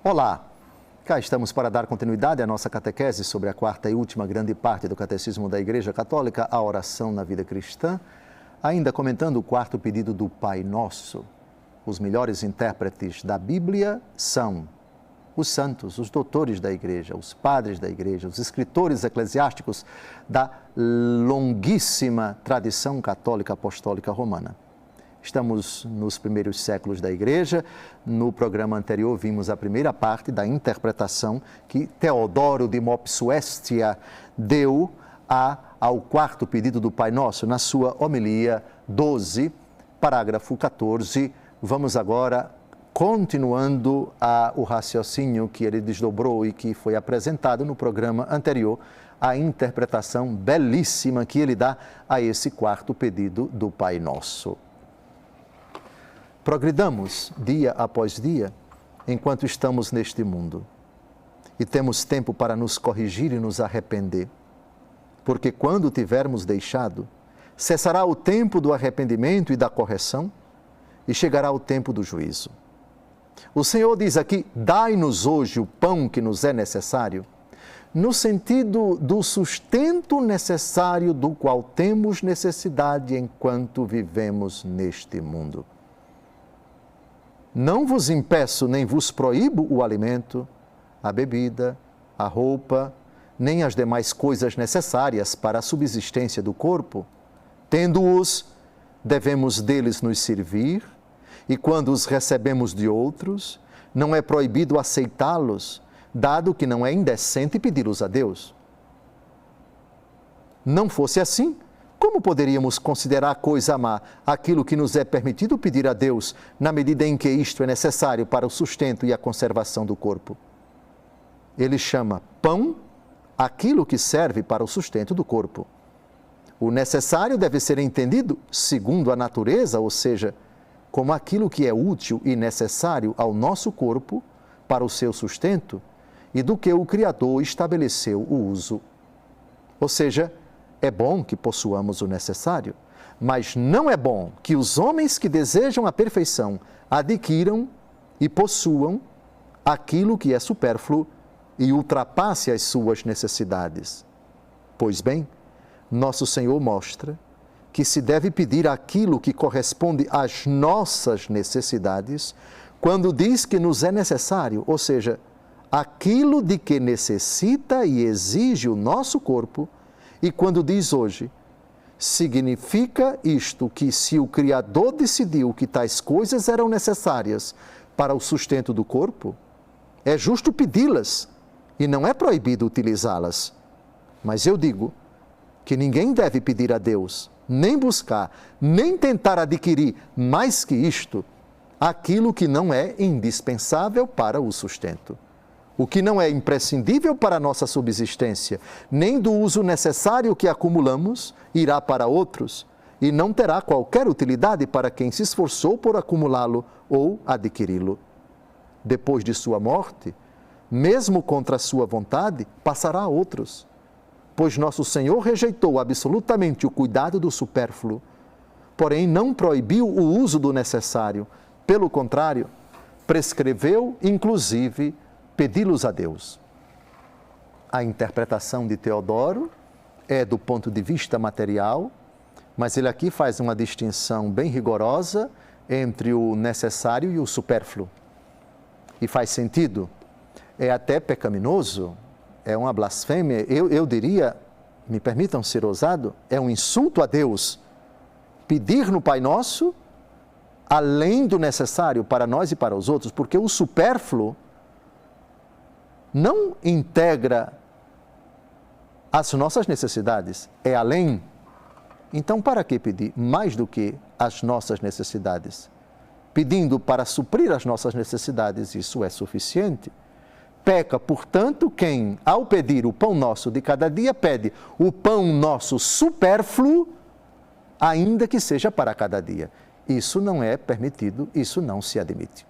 Olá, cá estamos para dar continuidade à nossa catequese sobre a quarta e última grande parte do Catecismo da Igreja Católica, a oração na vida cristã, ainda comentando o quarto pedido do Pai Nosso. Os melhores intérpretes da Bíblia são os santos, os doutores da Igreja, os padres da Igreja, os escritores eclesiásticos da longuíssima tradição católica apostólica romana. Estamos nos primeiros séculos da Igreja. No programa anterior vimos a primeira parte da interpretação que Teodoro de Mopsuestia deu ao quarto pedido do Pai Nosso, na sua homilia 12, parágrafo 14. Vamos agora, continuando o raciocínio que ele desdobrou e que foi apresentado no programa anterior, a interpretação belíssima que ele dá a esse quarto pedido do Pai Nosso. Progridamos dia após dia, enquanto estamos neste mundo, e temos tempo para nos corrigir e nos arrepender, porque quando tivermos deixado, cessará o tempo do arrependimento e da correção, e chegará o tempo do juízo. O Senhor diz aqui: dai-nos hoje o pão que nos é necessário, no sentido do sustento necessário do qual temos necessidade enquanto vivemos neste mundo. Não vos impeço nem vos proíbo o alimento, a bebida, a roupa, nem as demais coisas necessárias para a subsistência do corpo. Tendo-os, devemos deles nos servir, e quando os recebemos de outros, não é proibido aceitá-los, dado que não é indecente pedi-los a Deus. Não fosse assim, como poderíamos considerar coisa má aquilo que nos é permitido pedir a Deus, na medida em que isto é necessário para o sustento e a conservação do corpo? Ele chama pão aquilo que serve para o sustento do corpo. O necessário deve ser entendido segundo a natureza, ou seja, como aquilo que é útil e necessário ao nosso corpo para o seu sustento e do que o Criador estabeleceu o uso. Ou seja, é bom que possuamos o necessário, mas não é bom que os homens que desejam a perfeição adquiram e possuam aquilo que é supérfluo e ultrapasse as suas necessidades. Pois bem, nosso Senhor mostra que se deve pedir aquilo que corresponde às nossas necessidades, quando diz que nos é necessário, ou seja, aquilo de que necessita e exige o nosso corpo. E quando diz hoje, significa isto que se o Criador decidiu que tais coisas eram necessárias para o sustento do corpo, é justo pedi-las e não é proibido utilizá-las. Mas eu digo que ninguém deve pedir a Deus, nem buscar, nem tentar adquirir mais que isto, aquilo que não é indispensável para o sustento. O que não é imprescindível para a nossa subsistência, nem do uso necessário que acumulamos, irá para outros e não terá qualquer utilidade para quem se esforçou por acumulá-lo ou adquiri-lo. Depois de sua morte, mesmo contra a sua vontade, passará a outros, pois nosso Senhor rejeitou absolutamente o cuidado do supérfluo, porém não proibiu o uso do necessário, pelo contrário, prescreveu, inclusive, pedi-los a Deus. A interpretação de Teodoro é do ponto de vista material, mas ele aqui faz uma distinção bem rigorosa entre o necessário e o supérfluo. E faz sentido. É até pecaminoso, é uma blasfêmia, eu diria, me permitam ser ousado, é um insulto a Deus pedir no Pai Nosso além do necessário para nós e para os outros, porque o supérfluo não integra as nossas necessidades, é além. Então, para que pedir mais do que as nossas necessidades? Pedindo para suprir as nossas necessidades, isso é suficiente. Peca, portanto, quem, ao pedir o pão nosso de cada dia, pede o pão nosso supérfluo, ainda que seja para cada dia. Isso não é permitido, isso não se admite.